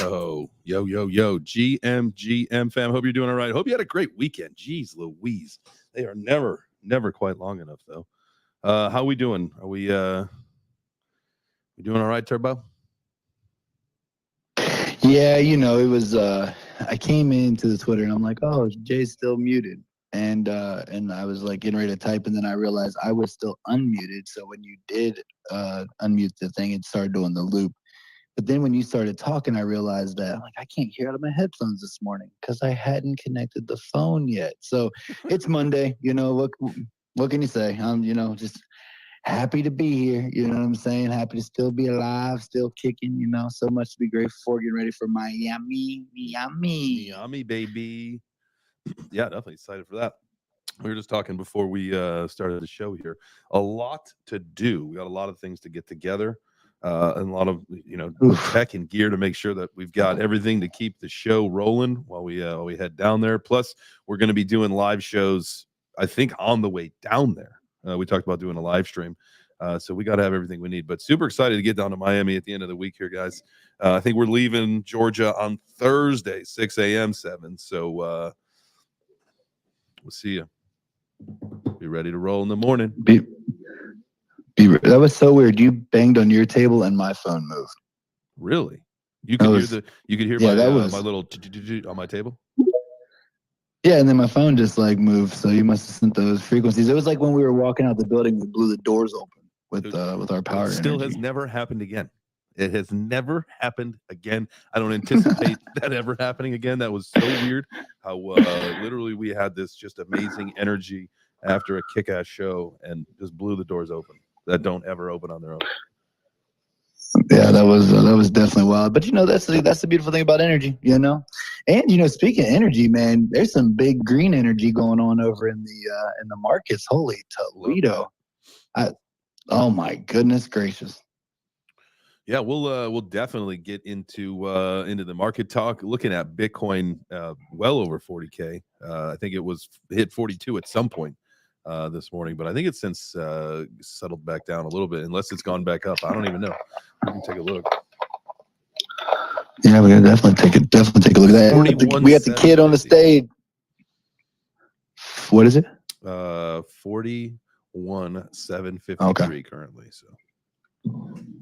Yo, GM fam. Hope you're doing all right. Hope you had a great weekend. Jeez Louise. They are never quite long enough, though. How we doing? Are we doing all right, Turbo? Yeah, it was I came into the Twitter and I'm like, oh, Jay's still muted. And I was like getting ready to type, and then I realized I was still unmuted. So when you did unmute the thing, it started doing the loop. But then when you started talking, I realized that I can't hear out of my headphones this morning because I hadn't connected the phone yet. So it's Monday. What can you say? I'm just happy to be here. You know what I'm saying? Happy to still be alive, still kicking. So much to be grateful for. Getting ready for Miami, baby. Yeah, definitely excited for that. We were just talking before we started the show here. A lot to do. We got a lot of things to get together. And a lot of tech and gear to make sure that we've got everything to keep the show rolling while we head down there. Plus, we're going to be doing live shows, I think, on the way down there. We talked about doing a live stream, so we got to have everything we need. But super excited to get down to Miami at the end of the week here, guys. I think we're leaving Georgia on Thursday, 6 a.m. 7. So we'll see you. Be ready to roll in the morning. That was so weird. You banged on your table and my phone moved. Really? You could hear my little on my table? Yeah, and then my phone just moved, so you must have sent those frequencies. It was like when we were walking out the building, we blew the doors open with our power. It still has never happened again. It has never happened again. I don't anticipate that ever happening again. That was so weird how literally we had this just amazing energy after a kick-ass show and just blew the doors open that don't ever open on their own. Yeah, that was definitely wild. But that's the beautiful thing about energy, And speaking of energy, man, there's some big green energy going on over in the markets. Holy Toledo! Oh my goodness gracious. Yeah, we'll definitely get into the market talk. Looking at Bitcoin, well over 40K. I think it hit 42 at some point this morning, but I think it's since settled back down a little bit, unless it's gone back up. I don't even know. We can take a look. Yeah, we can definitely take a look at that. We got the kid on the stage. What is it? 41,753 currently. So.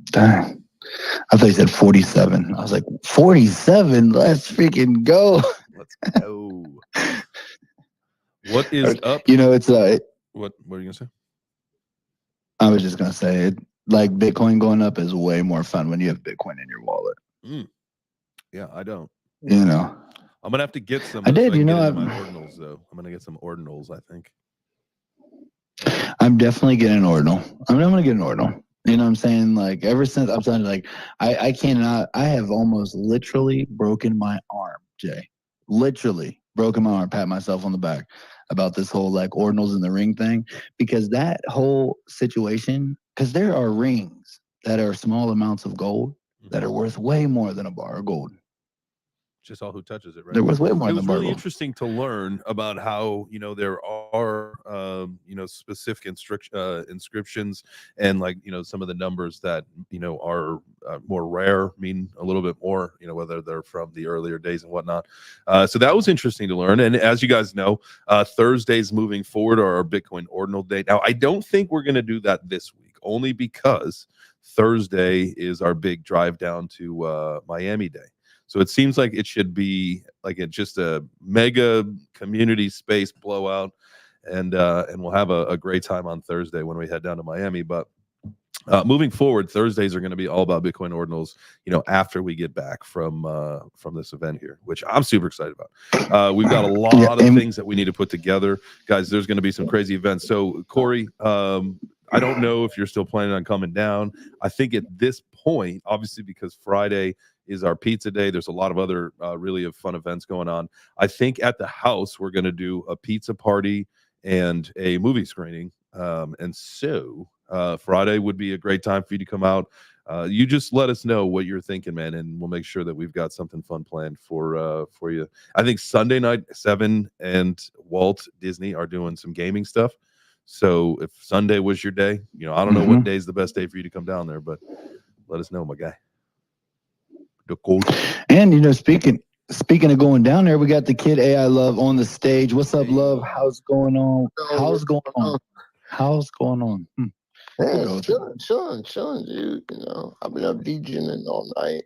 Dang. I thought you said 47. I was like, 47? Let's freaking go. Let's go. What is up? It's what are you gonna say? I was just gonna say it. Bitcoin going up is way more fun when you have Bitcoin in your wallet. Yeah, I don't. I'm gonna have to get some. I did. My ordinals though. I'm gonna get some ordinals. I think. I'm definitely getting an ordinal. I'm gonna get an ordinal. You know what I'm saying? Ever since I'm telling you, I cannot. I have almost literally broken my arm, Jay. Literally broken my arm. Pat myself on the back about this whole ordinals in the ring thing, because that whole situation. Because there are rings that are small amounts of gold that are worth way more than a bar of gold. Just all who touches it, right? There was way more. It was really interesting to learn about how there are specific inscriptions and some of the numbers that are more rare mean a little bit more, whether they're from the earlier days and whatnot. So that was interesting to learn. And as you guys know, Thursdays moving forward are our Bitcoin ordinal day. Now I don't think we're going to do that this week, only because Thursday is our big drive down to Miami day. So it seems like it should be just a mega community space blowout, and we'll have a great time on Thursday when we head down to Miami. But moving forward, Thursdays are going to be all about Bitcoin ordinals. After we get back from this event here, which I'm super excited about. We've got a lot of things that we need to put together, guys. There's going to be some crazy events. So Corey, I don't know if you're still planning on coming down. I think at this point, obviously because Friday is our pizza day, there's a lot of other really fun events going on. I think at the house we're going to do a pizza party and a movie screening, and so Friday would be a great time for you to come out. You just let us know what you're thinking, man, and we'll make sure that we've got something fun planned for you. I think Sunday night, Seven and Walt Disney are doing some gaming stuff. So if Sunday was your day, I don't know what day is the best day for you to come down there, but let us know, my guy. The coach. And speaking of going down there, we got the kid AI Love on the stage. What's up, Love? How's going on? How's going on? How's going on? Man, chilling, dude. You know, I've been up DJing all night.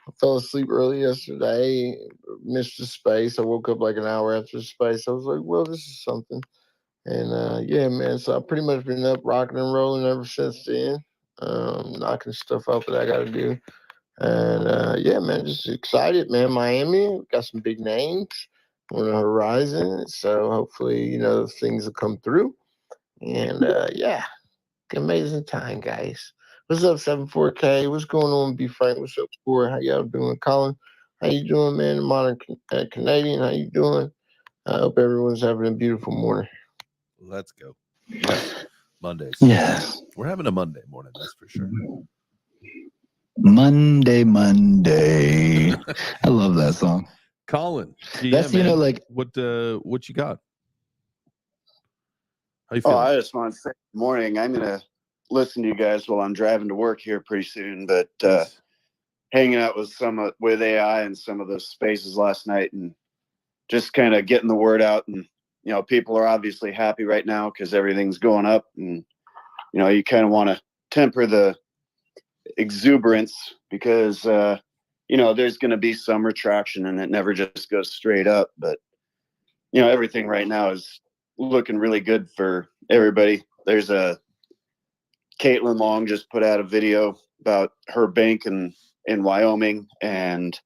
I fell asleep early yesterday, missed the space. I woke up like an hour after the space. I was like, well, this is something. And yeah, man, so I've pretty much been up rocking and rolling ever since then, knocking stuff out that I got to do. And yeah, man, just excited, man. Miami got some big names on the horizon. So hopefully, you know, things will come through. And yeah, amazing time, guys. What's up, 74K? What's going on, B Frank? What's up, Score? How y'all doing? Colin, how you doing, man? Modern Canadian, how you doing? I hope everyone's having a beautiful morning. Let's go. Yes. Mondays. Yes. We're having a Monday morning, that's for sure. Monday. I love that song. Colin, That's, you know, like, what you got? How you feeling? I just want to say good morning. I'm gonna listen to you guys while I'm driving to work here pretty soon. But hanging out with AI and some of those spaces last night, and just kind of getting the word out. And you know, people are obviously happy right now because everything's going up, and you know, you kind of want to temper the exuberance because you know, there's going to be some retraction, and it never just goes straight up. But you know, everything right now is looking really good for everybody. There's Caitlin Long just put out a video about her bank in Wyoming, and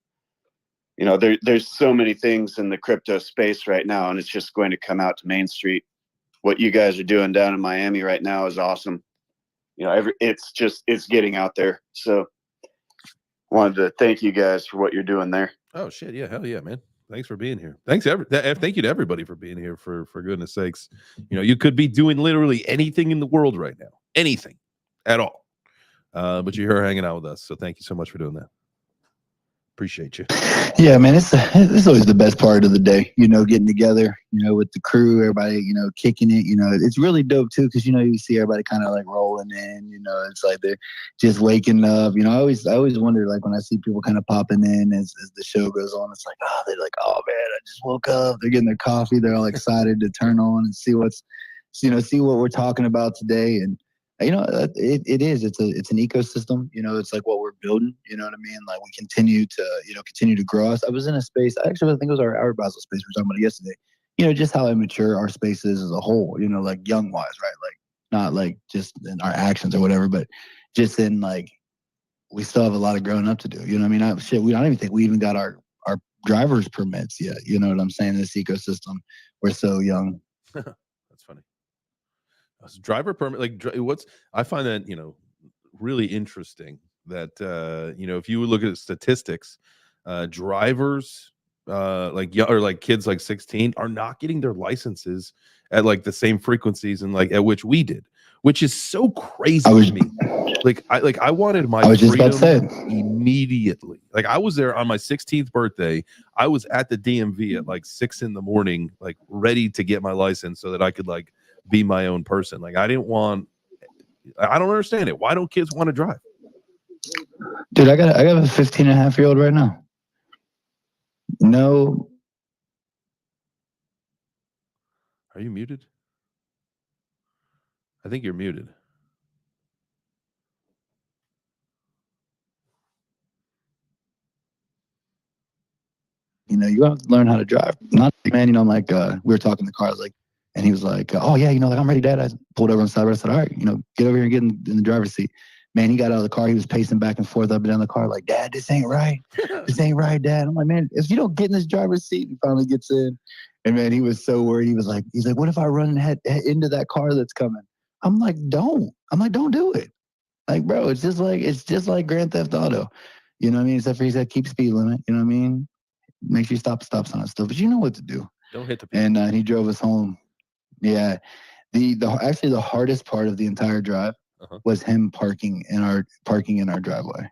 you know, there's so many things in the crypto space right now, and it's just going to come out to Main Street. What you guys are doing down in Miami right now is awesome. You know, it's getting out there. So wanted to thank you guys for what you're doing there. Oh shit, yeah, hell yeah, man. Thanks for being here. Thank you to everybody for being here, for goodness sakes. You know, you could be doing literally anything in the world right now. Anything at all. But you're here hanging out with us. So thank you so much for doing that. Appreciate you. Yeah, man, it's always the best part of the day, you know, getting together, you know, with the crew, everybody, you know, kicking it. You know, it's really dope too, because you know, you see everybody kind of like rolling in, you know, it's like they're just waking up. You know, I always wonder, like, when I see people kind of popping in as the show goes on, it's like, oh, they're like, oh man, I just woke up. They're getting their coffee, they're all excited to turn on and see what we're talking about today. And you know, it's an ecosystem. You know, it's like what we're building. You know what I mean? Like, we continue to grow. I was in a space, actually, I think it was our Basel space we were talking about yesterday. You know, just how immature our space is as a whole. You know, like young wise, right? Like, not like just in our actions or whatever, but just in like, we still have a lot of growing up to do. You know what I mean? I don't even think we even got our driver's permits yet. You know what I'm saying? This ecosystem, we're so young. That's funny. Driver permit, like, I find that, you know, really interesting that you know, if you look at statistics, drivers like kids like 16 are not getting their licenses at like the same frequencies and like at which we did, which is so crazy to me. I wanted my freedom immediately. Like, I was there on my 16th birthday. I was at the DMV at like 6 a.m, like ready to get my license so that I could like be my own person. Like, I don't understand it. Why don't kids want to drive? Dude, I got a 15-and-a-half-year-old right now. No. Are you muted? I think you're muted. You know, you have to learn how to drive. Not, man, you know, like, we were talking in the car, I was like, and he was like, oh yeah, you know, like, I'm ready, Dad. I pulled over on the side. I said, all right, you know, get over here and get in the driver's seat. Man, he got out of the car. He was pacing back and forth up and down the car like, Dad, this ain't right. This ain't right, Dad. I'm like, man, if you don't get in this driver's seat, he finally gets in. And man, he was so worried. He's like, what if I run head into that car that's coming? I'm like, don't do it. Like, bro, it's just like Grand Theft Auto. You know what I mean? Except for he said, keep speed limit. You know what I mean? Make sure you stop sign and stuff. But you know what to do. Don't hit the people. And he drove us home. Yeah. Actually the hardest part of the entire drive was him parking in our driveway.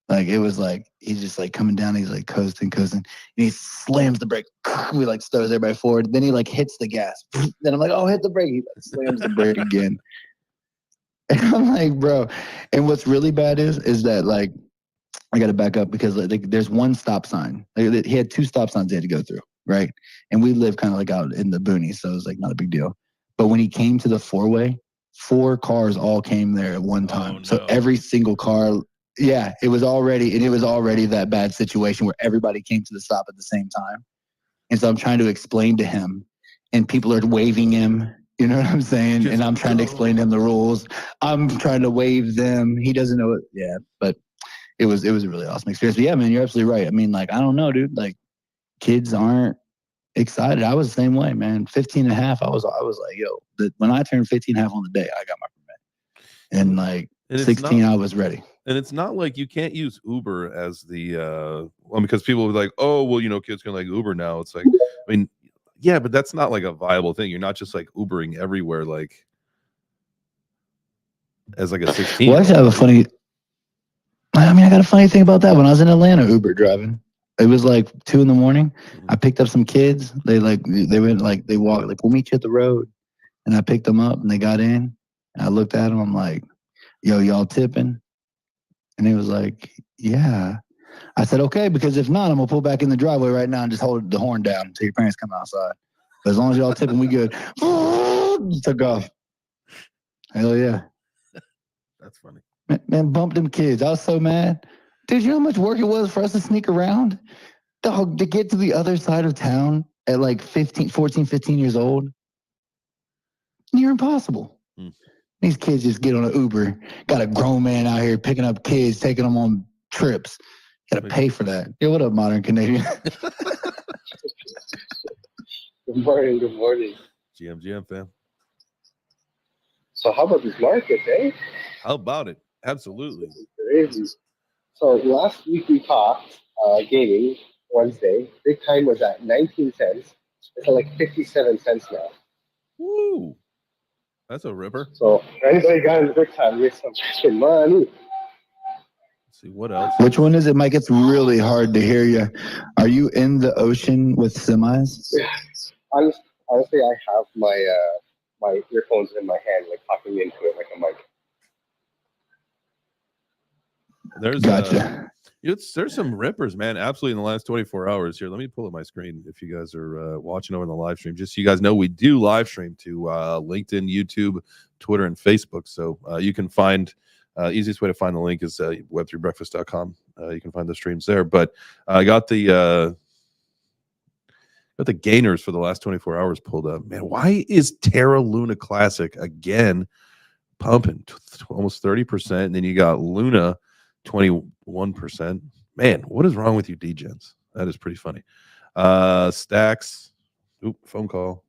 Like, it was like, he's just like coming down, he's like coasting, and he slams the brake. We like stutters everybody forward. Then he like hits the gas. Then I'm like, oh, hit the brake. He slams the brake again. And I'm like, bro. And what's really bad is that, like, I got to back up because like, there's one stop sign. Like, he had 2 stop signs he had to go through, right? And we live kind of like out in the boonies, so it was like not a big deal. But when he came to the 4-way, 4 cars all came there at one time. Oh, no. So every single car, yeah, it was already that bad situation where everybody came to the stop at the same time. And so I'm trying to explain to him, and people are waving him. You know what I'm saying? Just and I'm trying to explain to him the rules. I'm trying to wave them. He doesn't know it. Yeah, but it was a really awesome experience. But yeah, man, you're absolutely right. I mean, like, I don't know, dude. Like, kids aren't excited. I was the same way, man. 15 and a half, I was like, yo, when I turned 15 and a half on the day, I got my permit. And like And 16, I was ready. And it's not like you can't use Uber as the well, because people are like, oh, well, you know, kids can like Uber now. It's like, I mean, yeah, but that's not like a viable thing. You're not just like Ubering everywhere, like as like a 16. Well, I actually have I got a funny thing about that. When I was in Atlanta Uber driving, it was like 2 a.m. I picked up some kids. They walked, like, we'll meet you at the road. And I picked them up and they got in. And I looked at them. I'm like, yo, y'all tipping? And he was like, yeah. I said, okay, because if not, I'm going to pull back in the driveway right now and just hold the horn down until your parents come outside. But as long as y'all tipping, we good. Took off. Hell yeah. That's funny. Man, bumped them kids. I was so mad. Dude, you know how much work it was for us to sneak around? Dog, to get to the other side of town at like 14, 15 years old? Near impossible. These kids just get on an Uber. Got a grown man out here picking up kids, taking them on trips. Got to pay for that. Yo, what up, modern Canadian? Good morning. Good morning. GM fam. So how about this market, eh? How about it? Absolutely. Crazy. So last week we talked gaming Wednesday. Bitcoin was at 19 cents. It's at like 57 cents now. Woo. That's a ripper. So anybody got in Bitcoin with some money? Let's see what else. Which one is it, Mike? It's really hard to hear you. Are you in the ocean with semis? Yeah. Honestly, I have my my earphones in my hand, like talking into it like a mic. There's Gotcha. There's some rippers, man. Absolutely, in the last 24 hours here. Let me pull up my screen if you guys are watching over the live stream. Just so you guys know, we do live stream to LinkedIn, YouTube, Twitter, and Facebook. So you can find easiest way to find the link is web3breakfast.com. You can find the streams there. But I got the gainers for the last 24 hours pulled up. Man, why is Terra Luna Classic again pumping almost 30%? And then you got Luna 21%. Man, what is wrong with you, degens? That is pretty funny. Stacks. Oop, phone call.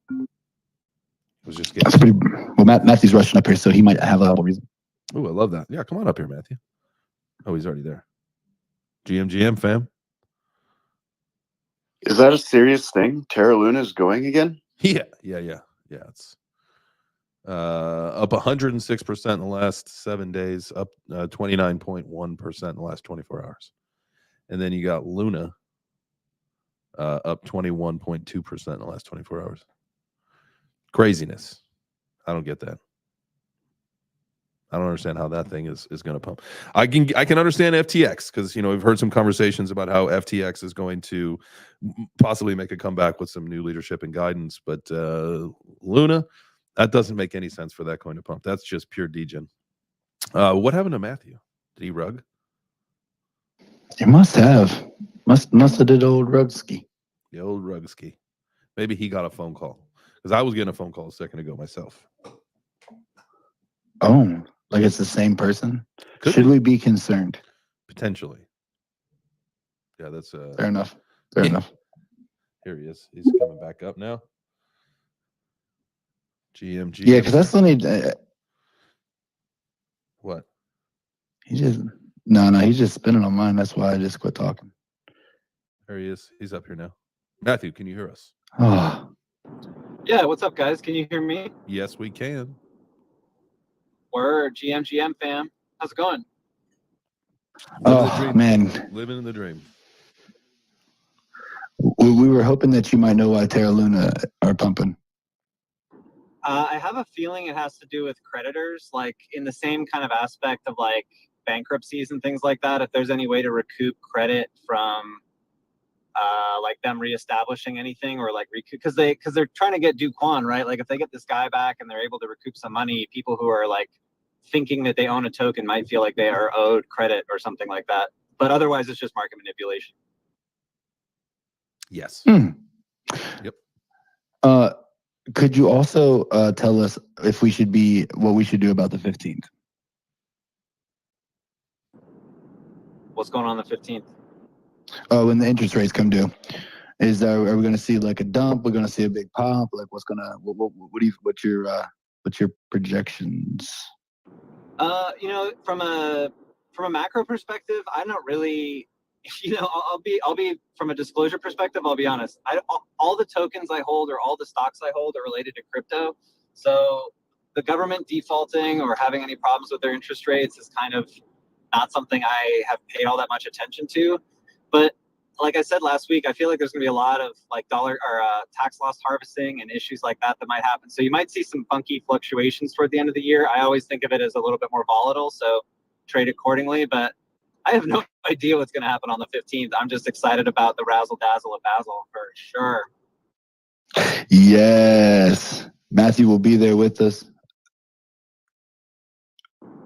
Was just getting. That's pretty. Well, Matthew's rushing up here, so he might have a reason. Oh, I love that. Yeah, come on up here, Matthew. Oh, he's already there. GM fam. Is that a serious thing? Terra Luna is going again? Yeah. It's up 106% in the last 7 days, up 29.1% in the last 24 hours. And then you got Luna up 21.2% in the last 24 hours. Craziness. I don't get that. I don't understand how that thing is going to pump. I can understand FTX because, you know, we've heard some conversations about how FTX is going to possibly make a comeback with some new leadership and guidance. But Luna, that doesn't make any sense for that coin to pump. That's just pure degen. What happened to Matthew? Did he rug? He must have. Must have did old Rugski. The old Rugski. Maybe he got a phone call because I was getting a phone call a second ago myself. Oh, like it's the same person? Should we be concerned? Potentially. Yeah, that's fair enough. Fair enough. Here he is. He's coming back up now. GM. Yeah, because I still need. What? He's just spinning on mine. That's why I just quit talking. There he is. He's up here now. Matthew, can you hear us? Oh. Yeah, what's up, guys? Can you hear me? Yes, we can. Word, GM fam. How's it going? Man. Living in the dream. We were hoping that you might know why Terra Luna are pumping. I have a feeling it has to do with creditors, like in the same kind of aspect of like bankruptcies and things like that, if there's any way to recoup credit from like them reestablishing anything, or like recoup, because they're trying to get Do Kwon, right? Like if they get this guy back and they're able to recoup some money, people who are like thinking that they own a token might feel like they are owed credit or something like that. But otherwise, it's just market manipulation. Yes. Yep. Could you also tell us if we should be what we should do about the 15th? What's going on the 15th? Oh, when the interest rates come due, are we going to see like a dump? We're going to see a big pop? Like what's your projections? You know, from a macro perspective, I'm not really, you know, I'll be from a disclosure perspective, I'll be honest. All the tokens I hold or all the stocks I hold are related to crypto. So the government defaulting or having any problems with their interest rates is kind of not something I have paid all that much attention to. But like I said last week, I feel like there's going to be a lot of like tax loss harvesting and issues like that might happen. So you might see some funky fluctuations toward the end of the year. I always think of it as a little bit more volatile, so trade accordingly. But I have no idea what's going to happen on the 15th. I'm just excited about the razzle dazzle of Basel for sure. Yes, Matthew will be there with us.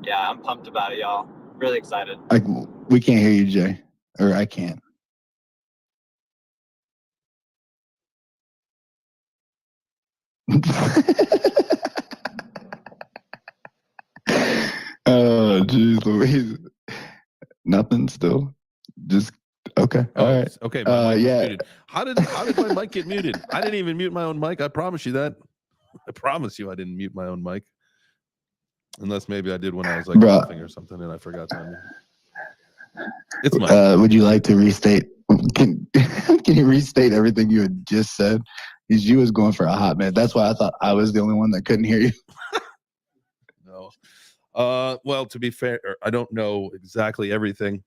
Yeah, I'm pumped about it, y'all. Really excited. We can't hear you, Jay, or I can't. Oh, jeez, Louise. Nothing still. Just okay. Oh, all right. Okay. My mic was yeah. muted. How did my mic get muted? I didn't even mute my own mic. I promise you that. I promise you I didn't mute my own mic. Unless maybe I did when I was like coughing or something and I forgot to unmute. It's my would you like to restate can you restate everything you had just said? Because you was going for a hot minute. That's why I thought I was the only one that couldn't hear you. No. Well, to be fair, I don't know exactly everything.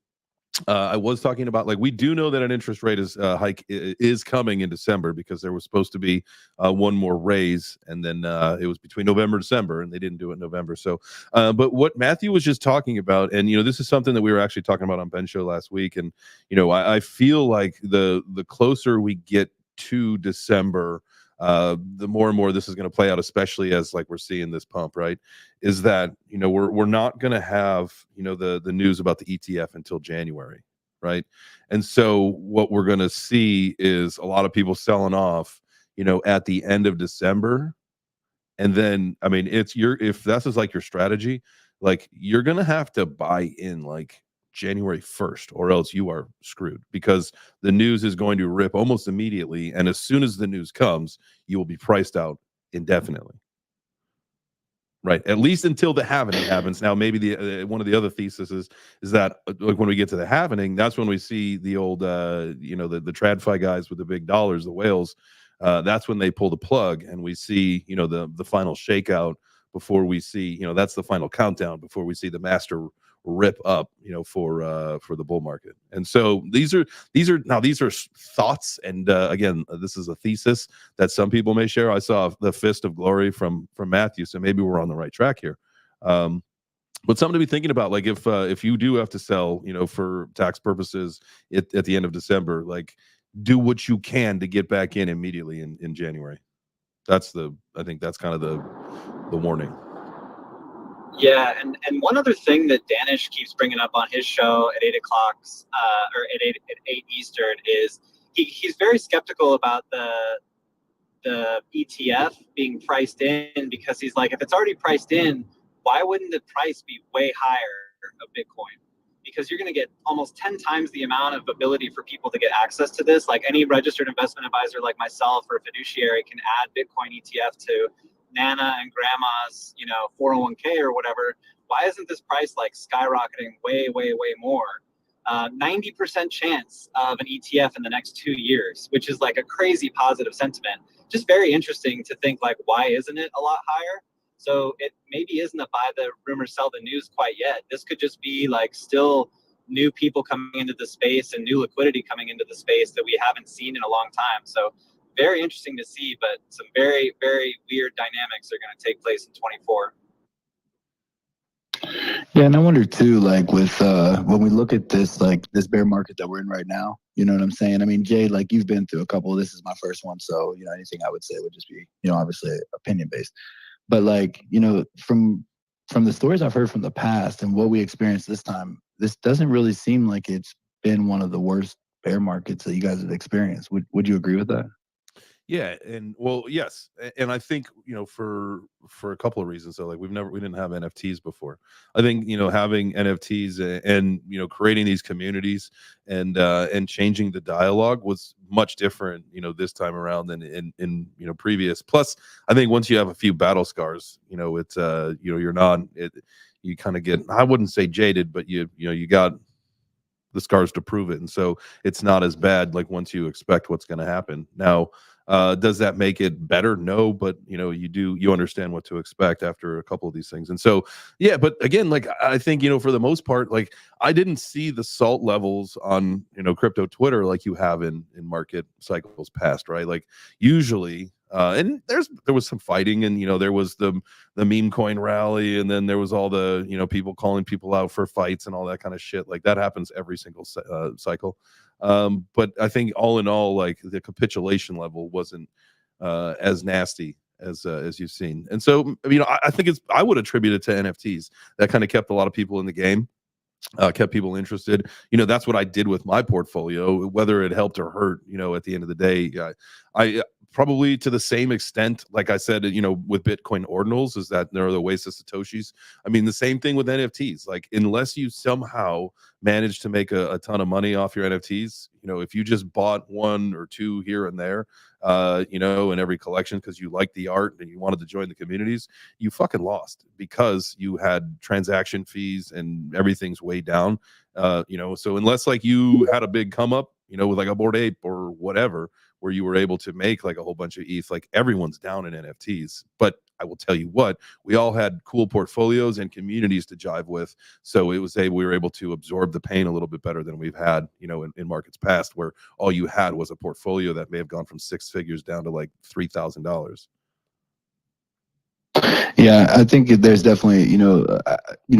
I was talking about, like, we do know that an interest rate hike is coming in December, because there was supposed to be one more raise, and then it was between November and December, and they didn't do it in November. So, but what Matthew was just talking about, and this is something that we were actually talking about on Ben's show last week, and I feel like the closer we get to December, the more and more this is going to play out, especially as like we're seeing this pump, right? Is that we're not going to have the news about the ETF until January, right? And so what we're going to see is a lot of people selling off at the end of December. And then, I mean, if that's just like your strategy, like you're going to have to buy in like January 1st, or else you are screwed, because the news is going to rip almost immediately. And as soon as the news comes, you will be priced out indefinitely. Right, at least until the halvening happens. Now, maybe the one of the other theses is that like when we get to the halvening, that's when we see the old the TradFi guys with the big dollars, the whales. That's when they pull the plug, and we see the final shakeout before we see that's the final countdown before we see the master rip up for the bull market. And so these are thoughts, and again, this is a thesis that some people may share. I saw the fist of glory from Matthew, so maybe we're on the right track here. But something to be thinking about, like if you do have to sell for tax purposes at the end of December, like do what you can to get back in immediately in January. I think that's kind of the warning. Yeah, and one other thing that Danish keeps bringing up on his show at 8 o'clock, or at 8 Eastern, is he's very skeptical about the ETF being priced in, because he's like, if it's already priced in, why wouldn't the price be way higher of Bitcoin? Because you're going to get almost 10 times the amount of ability for people to get access to this. Like any registered investment advisor like myself or fiduciary can add Bitcoin ETF to Nana and Grandma's 401k or whatever. Why isn't this price like skyrocketing way more? 90% chance of an ETF in the next 2 years, which is like a crazy positive sentiment. Just very interesting to think, like, why isn't it a lot higher? So it maybe isn't a buy the rumor, sell the news quite yet. This could just be like still new people coming into the space and new liquidity coming into the space that we haven't seen in a long time. So very interesting to see, but some very, very weird dynamics are going to take place in 24. Yeah, and I wonder too, like with when we look at this, like this bear market that we're in right now, you know what I'm saying? I mean, Jay, like you've been through a couple. This is my first one, so you know anything I would say would just be, you know, obviously opinion based. But like, you know, from the stories I've heard from the past and what we experienced this time, this doesn't really seem like it's been one of the worst bear markets that you guys have experienced. Would you agree with that? Yeah, and well, yes, and I think for a couple of reasons. So like we didn't have NFTs before. I think having NFTs and creating these communities and changing the dialogue was much different this time around than in previous. Plus, I think once you have a few battle scars, it's you're not you kind of get, I wouldn't say jaded, but you got the scars to prove it. And so it's not as bad like once you expect what's going to happen. Now, does that make it better? No, but you understand what to expect after a couple of these things. And so, yeah, but again, like I think, for the most part, like I didn't see the salt levels on, crypto Twitter like you have in market cycles past, right? Like usually, and there was some fighting, and there was the meme coin rally, and then there was all the people calling people out for fights and all that kind of shit. Like that happens every single cycle. But I think all in all, like the capitulation level wasn't as nasty as you've seen. And so I think I would attribute it to NFTs that kind of kept a lot of people in the game, kept people interested. That's what I did with my portfolio, whether it helped or hurt. At the end of the day, I probably to the same extent, like I said, with Bitcoin ordinals, is that there are the ways of Satoshis. I mean, the same thing with NFTs. Like, unless you somehow manage to make a ton of money off your NFTs, if you just bought one or two here and there, in every collection because you like the art and you wanted to join the communities, you fucking lost because you had transaction fees and everything's way down. So unless like you had a big come up, with like a Bored Ape or whatever, where you were able to make like a whole bunch of ETH, like everyone's down in NFTs. But I will tell you what, we all had cool portfolios and communities to jive with. So we were able to absorb the pain a little bit better than we've had, in markets past, where all you had was a portfolio that may have gone from six figures down to like $3,000. Yeah, I think there's definitely,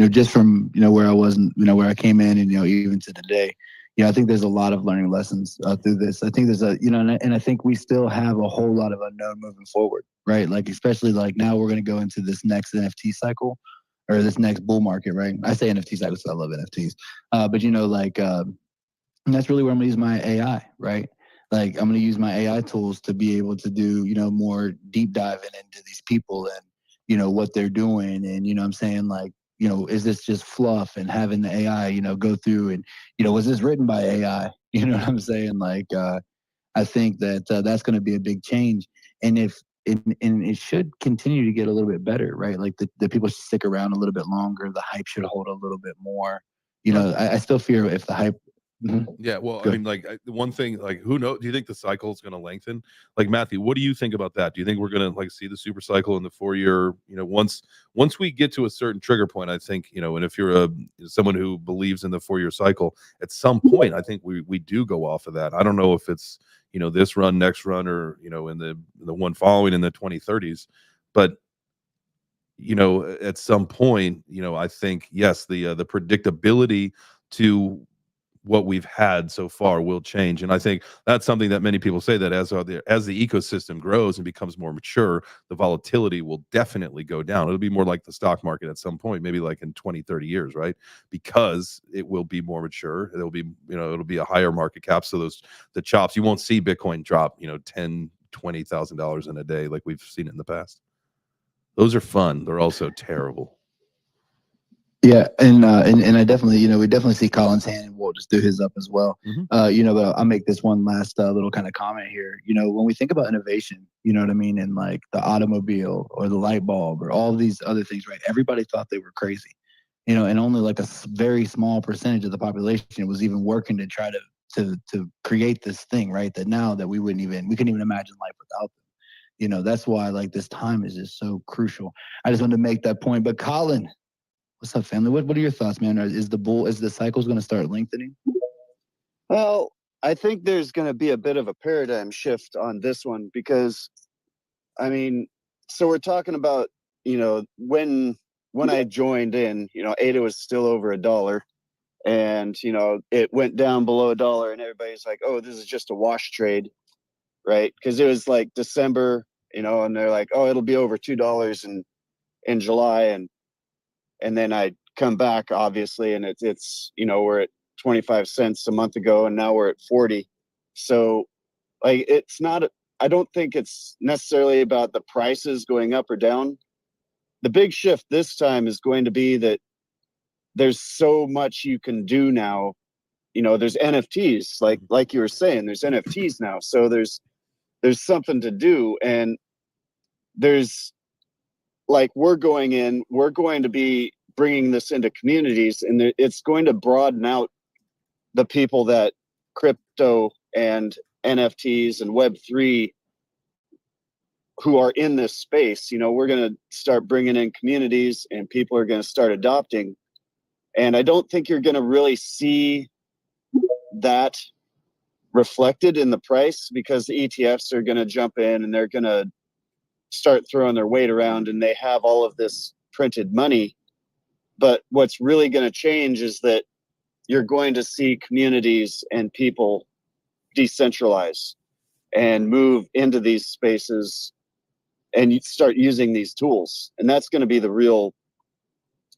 just from, where I was, where I came in and, even to today, I think there's a lot of learning lessons through this. I think there's and I think we still have a whole lot of unknown moving forward, right? Like, especially like now we're going to go into this next NFT cycle or this next bull market, right? I say NFT cycle because I love NFTs. But, and that's really where I'm going to use my AI, right? Like, I'm going to use my AI tools to be able to do, more deep diving into these people and, what they're doing. And, I'm saying, like, is this just fluff, and having the AI, go through and, was this written by AI? You know what I'm saying? Like, I think that that's going to be a big change. And and it should continue to get a little bit better, right? Like the people should stick around a little bit longer. The hype should hold a little bit more. I still fear if the hype. Mhm. Yeah, well, I Good. mean, like the one thing, like who knows? Do you think the cycle is going to lengthen? Like Matthew, what do you think about that? Do you think we're going to like see the super cycle in the 4 year? Once we get to a certain trigger point, I think and if you're someone who believes in the 4 year cycle, at some point, I think we do go off of that. I don't know if it's this run, next run, or in the one following in the 2030s, but at some point, I think yes, the predictability to what we've had so far will change. And I think that's something that many people say, that as the ecosystem grows and becomes more mature, the volatility will definitely go down. It'll be more like the stock market at some point, maybe like in 20, 30 years, right? Because it will be more mature. It'll be, it'll be a higher market cap. So the chops, you won't see Bitcoin drop, $10,000, $20,000 in a day like we've seen it in the past. Those are fun. They're also terrible. Yeah, and I definitely, we definitely see Colin's hand, and we'll just do his up as well. But I'll make this one last little kind of comment here. When we think about innovation, you know what I mean, and like the automobile or the light bulb or all these other things, right? Everybody thought they were crazy, and only like a very small percentage of the population was even working to try to create this thing, right? That now that we couldn't even imagine life without them. That's why like this time is just so crucial. I just wanted to make that point. But Colin, what's up, family? What are your thoughts, man? Is the cycle's going to start lengthening? Well, I think there's going to be a bit of a paradigm shift on this one because, I mean, so we're talking about, when when I joined in, ADA was still over $1, and it went down below $1, and everybody's like, "Oh, this is just a wash trade," right? Because it was like December, and they're like, "Oh, it'll be over $2 in July," and then I come back, obviously, and it's we're at 25 cents a month ago, and now we're at 40. So, like, it's not. I don't think it's necessarily about the prices going up or down. The big shift this time is going to be that there's so much you can do now. There's NFTs, like you were saying, there's NFTs now. So there's something to do, and there's we're going to be bringing this into communities, and it's going to broaden out the people that crypto and NFTs and Web3 who are in this space. We're going to start bringing in communities, and people are going to start adopting. And I don't think you're going to really see that reflected in the price, because the ETFs are going to jump in and they're going to start throwing their weight around, and they have all of this printed money. But what's really going to change is that you're going to see communities and people decentralize and move into these spaces and you start using these tools. And that's going to be the real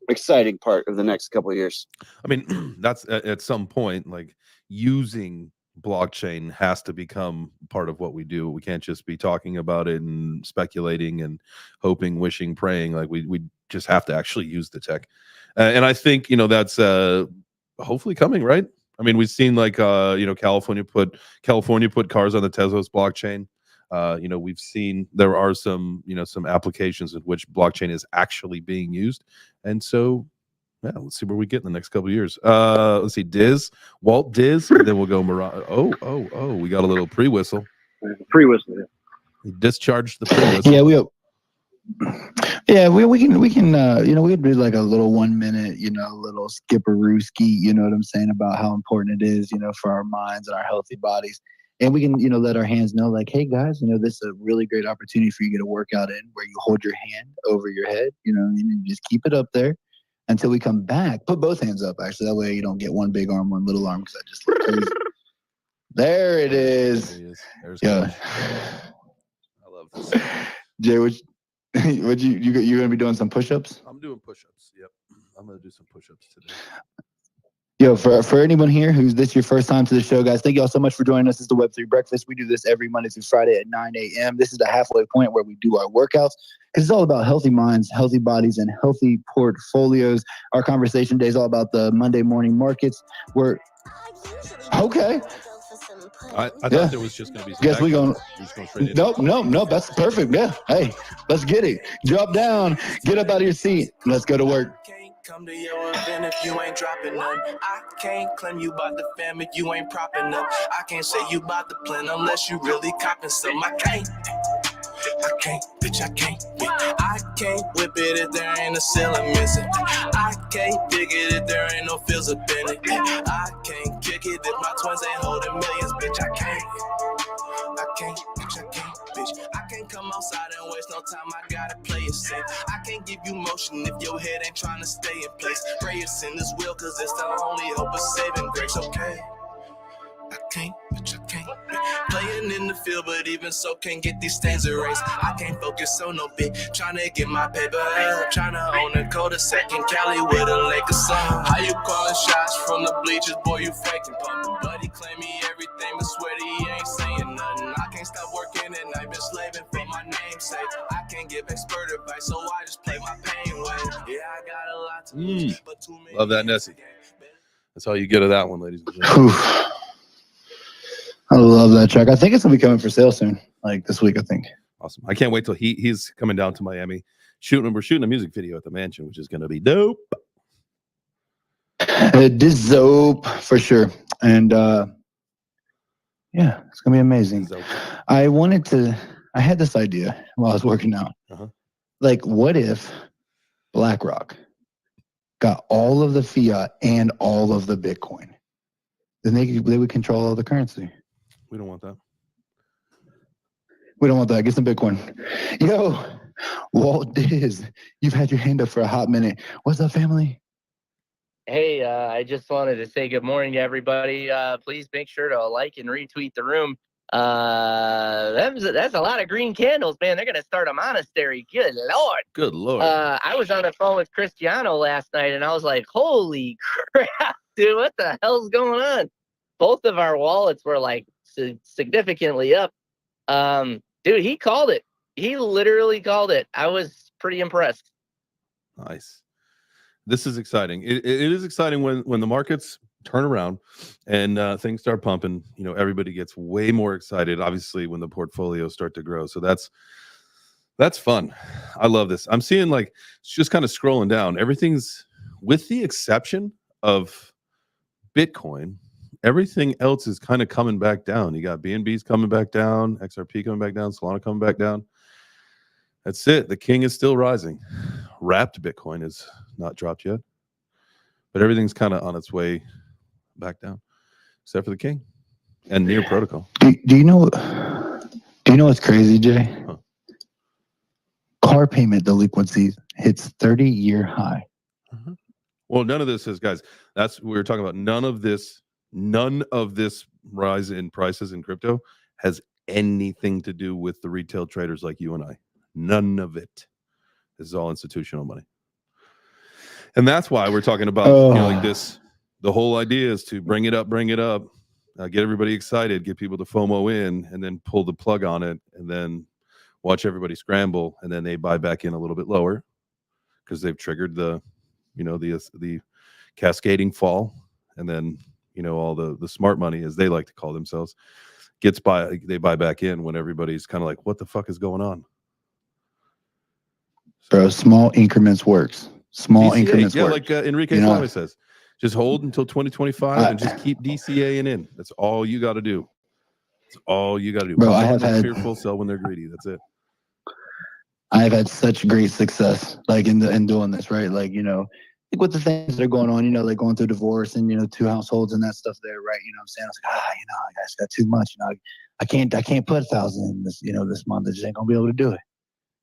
exciting part of the next couple of years. I mean, that's at some point, like, using blockchain has to become part of what we do. We can't just be talking about it and speculating and hoping, wishing, praying. Like, we just have to actually use the tech. And I think, that's hopefully coming, right? I mean, we've seen California put cars on the Tezos blockchain. We've seen there are some applications in which blockchain is actually being used. And so, yeah, let's see where we get in the next couple of years. Let's see, Walt Diz, and then we'll go Oh, we got a little pre-whistle. Pre-whistle. Yeah. He discharged the pre-whistle. Yeah, we can we could do like a little 1 minute, little skipperooski, you know what I'm saying, about how important it is, for our minds and our healthy bodies. And we can, let our hands know, like, hey guys, this is a really great opportunity for you to get a workout in where you hold your hand over your head, and you just keep it up there until we come back. Put both hands up, actually. That way you don't get one big arm, one little arm, because I just look crazy. There it is. There he is. There's Yeah. I love this. Jay, you gonna be doing some push-ups? I'm doing push-ups. Yep. I'm gonna do some push-ups today. Yo, for anyone here who's this your first time to the show, guys, thank y'all so much for joining us. It's the Web3 Breakfast. We do this every Monday through Friday at 9 a.m. This is the halfway point where we do our workouts, because it's all about healthy minds, healthy bodies, and healthy portfolios. Our conversation day is all about the Monday morning markets. Okay. I thought there was just going to be some. Guess we going Nope. That's perfect. Yeah. Hey, let's get it. Drop down. Get up out of your seat. Let's go to work. Come to your event if you ain't dropping none. I can't claim you bought the fam if you ain't propping up. I can't say you bought the plan unless you really copping some. I can't, bitch, I can't. I can't whip it if there ain't a ceiling missing. I can't dig it if there ain't no feels of Bennett. I can't kick it if my twins ain't holding millions, bitch, I can't, bitch, I can't, bitch. I can't come outside and waste no time, I gotta play it safe. I can't give you motion if your head ain't trying to stay in place. Pray it's in this will, cause it's the only hope of saving grace, okay? I can't, bitch, I can't. Playing in the field, but even so can't get these stains erased. I can't focus on no bit, trying to get my paper up. Trying to own a cul-de-sac in Cali with a Lakers song. How you calling shots from the bleachers, boy, you faking. Buddy claim me everything, but swear he ain't saying nothing. I can't stop working and I've been slaving for my namesake. I can't give expert advice, so I just play my pain way. Yeah, I got a lot to lose, but too many. Love that, Nessie. That's all you get of that one, ladies and gentlemen. I love that track. I think it's gonna be coming for sale soon, like this week, I think. Awesome. I can't wait till he's coming down to Miami. We're shooting a music video at the mansion, which is gonna be dope. It is dope for sure. And yeah, it's gonna be amazing. I had this idea while I was working out. Like, what if BlackRock got all of the fiat and all of the Bitcoin? Then they would control all the currency. We don't want that. We don't want that. Get some Bitcoin. Yo, Walt Diz, you've had your hand up for a hot minute. What's up, family? Hey, I just wanted to say good morning to everybody. Please make sure to like and retweet the room. That's a lot of green candles, man. They're gonna start a monastery. Good lord. Good lord. I was on the phone with Cristiano last night, and I was like, "Holy crap, dude! What the hell's going on?" Both of our wallets were like significantly up. Dude, he called it. He literally called it. I was pretty impressed. Nice. This is exciting. It is exciting when the markets turn around and things start pumping. You know, everybody gets way more excited. Obviously, when the portfolios start to grow, so that's fun. I love this. I'm seeing like it's just kind of scrolling down. Everything's, with the exception of Bitcoin, everything else is kind of coming back down. You got BNB's coming back down, XRP coming back down, Solana coming back down. That's it. The king is still rising. Wrapped Bitcoin is not dropped yet, but everything's kind of on its way back down, except for the king and Near Protocol. Do you know what's crazy, Jay? Huh. Car payment delinquencies hits 30-year high. Uh-huh. Well, none of this is, guys. That's what we were talking about. None of this rise in prices in crypto has anything to do with the retail traders like you and I. None of it. This is all institutional money. And that's why we're talking about like this. The whole idea is to bring it up, get everybody excited, get people to FOMO in, and then pull the plug on it, and then watch everybody scramble, and then they buy back in a little bit lower because they've triggered the cascading fall, and then all the smart money, as they like to call themselves, they buy back in when everybody's kind of like, what the fuck is going on? Bro, small increments works. Small DCA, increments works. Like Enrique Suarez says, just hold until 2025 and just keep DCAing in. That's all you got to do. That's all you got to do. Bro, Buy I have when they're had fearful, sell when they're greedy. That's it. I have had such great success, like in doing this, right? Like like with the things that are going on, like going through divorce and 2 households and that stuff there, right? I'm saying, I was like, I just got too much. I can't put 1,000 in this, this month. I just ain't gonna be able to do it.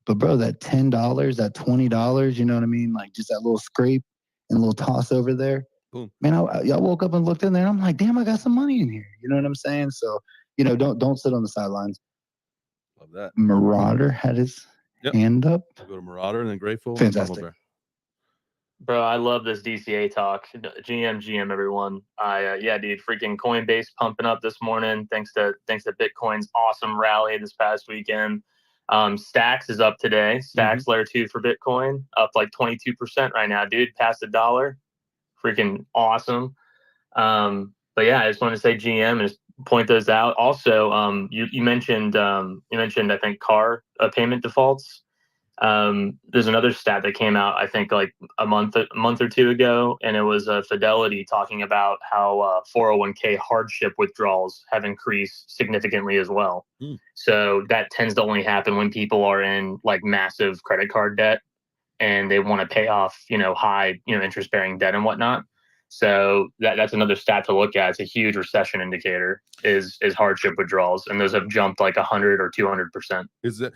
But bro, that $10, that $20, you know what I mean? Like just that little scrape and a little toss over there. Boom. Man, I woke up and looked in there and I'm like, damn, I got some money in here. You know what I'm saying? So, don't sit on the sidelines. Love that. Marauder had his hand up. We'll go to Marauder and then Grateful. Fantastic. Bro, I love this DCA talk. GM, everyone. Yeah, dude, freaking Coinbase pumping up this morning. Thanks to Bitcoin's awesome rally this past weekend. Stacks is up today. Stacks layer 2 for Bitcoin up like 22% right now, dude. Past $1. Freaking awesome. But yeah, I just wanted to say GM and just point those out. Also, you mentioned I think car payment defaults. There's another stat that came out, I think like a month or two ago, and it was Fidelity talking about how 401k hardship withdrawals have increased significantly as well. So that tends to only happen when people are in like massive credit card debt and they want to pay off, high, interest bearing debt and whatnot. So that's another stat to look at. It's a huge recession indicator is hardship withdrawals, and those have jumped like 100 or 200%. Is that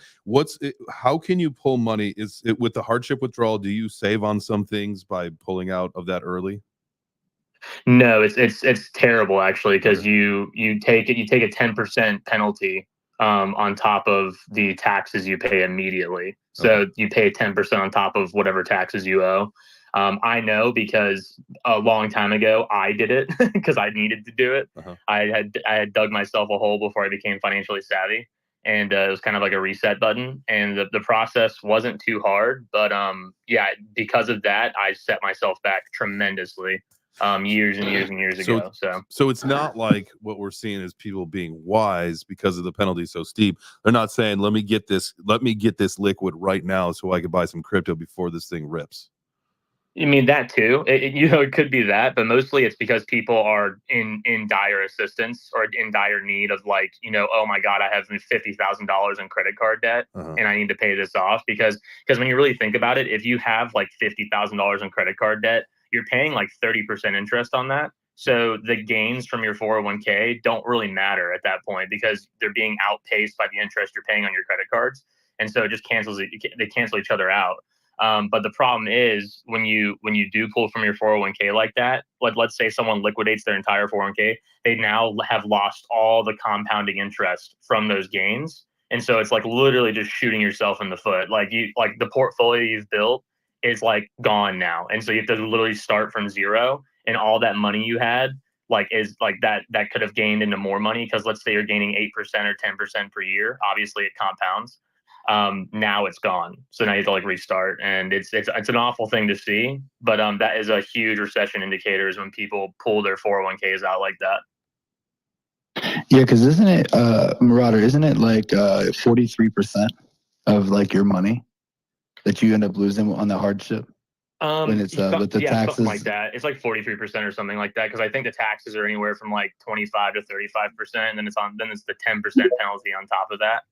how can you pull money? Is it with the hardship withdrawal? Do you save on some things by pulling out of that early? No, it's terrible actually, because you take a 10% penalty on top of the taxes you pay immediately. So you pay 10% on top of whatever taxes you owe. I know because a long time ago I did it because I needed to do it. I had dug myself a hole before I became financially savvy, and it was kind of like a reset button. And the process wasn't too hard, but yeah, because of that, I set myself back tremendously years and years ago. So it's not like what we're seeing is people being wise because of the penalty so steep. They're not saying, let me get this liquid right now so I can buy some crypto before this thing rips. You mean that too? It could be that, but mostly it's because people are in dire assistance or in dire need of like, oh my God, I have $50,000 in credit card debt and I need to pay this off. Because when you really think about it, if you have like $50,000 in credit card debt, you're paying like 30% interest on that. So the gains from your 401k don't really matter at that point because they're being outpaced by the interest you're paying on your credit cards. and so it just they cancel each other out. But the problem is when you do pull from your 401k like that, let's say someone liquidates their entire 401k, they now have lost all the compounding interest from those gains. And so it's like literally just shooting yourself in the foot. Like the portfolio you've built is like gone now. And so you have to literally start from zero, and all that money you had is like that could have gained into more money, because let's say you're gaining 8% or 10% per year. Obviously it compounds. Now it's gone. So now you have to like restart, and it's an awful thing to see. But that is a huge recession indicator, is when people pull their 401ks out like that. Yeah, because isn't it, Marauder, isn't it like 43% of like your money that you end up losing on the hardship? When it's with the taxes, something like that. It's like 43% or something like that, because I think the taxes are anywhere from like 25 to 35%, and then it's the 10% penalty on top of that.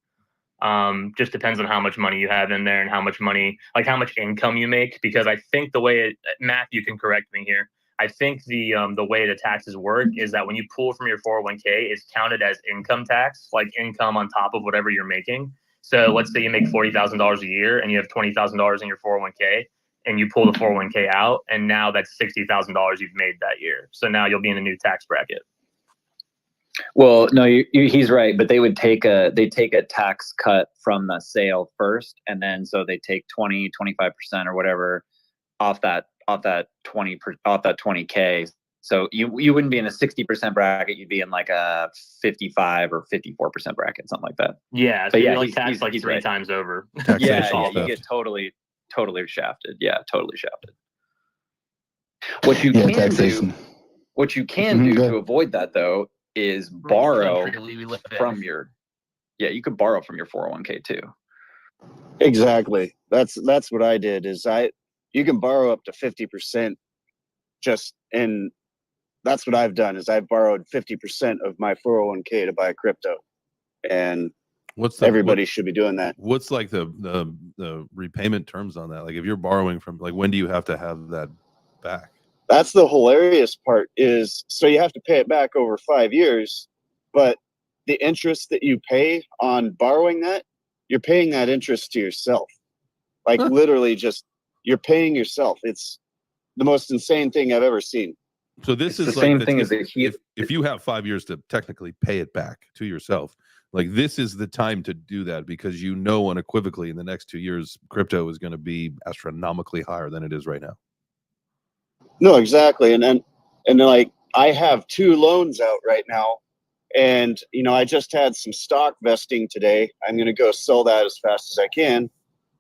Just depends on how much money you have in there and how much money, like how much income you make. Because I think the way Matt, you can correct me here. I think the way the taxes work is that when you pull from your 401k, it's counted as income tax, like income on top of whatever you're making. So let's say you make $40,000 a year and you have $20,000 in your 401k, and you pull the 401k out, and now that's $60,000 you've made that year. So now you'll be in a new tax bracket. Well, no, he's right, but they take a tax cut from the sale first, and then so they take 25% or whatever off that 20k. So you wouldn't be in a 60% bracket, you'd be in like a 55 or 54% bracket, something like that. Yeah, so but yeah, like taxed like three times over. Yeah, you get totally shafted. Yeah, totally shafted. What you can do to avoid that, though, is borrow from your you could borrow from your 401k too. Exactly. That's what I did. You can borrow up to 50%, and that's what I've done. Is I've borrowed 50% of my 401k to buy crypto, and everybody should be doing that. What's like the repayment terms on that? Like if you're borrowing from, like, when do you have to have that back? That's the hilarious part, is so you have to pay it back over 5 years, but the interest that you pay on borrowing that, you're paying that interest to yourself. Like literally just, you're paying yourself. It's the most insane thing I've ever seen. So this is the same thing as if you have 5 years to technically pay it back to yourself, like this is the time to do that, because you know unequivocally in the next 2 years, crypto is going to be astronomically higher than it is right now. No, exactly. And then like I have 2 loans out right now, and I just had some stock vesting today. I'm going to go sell that as fast as I can.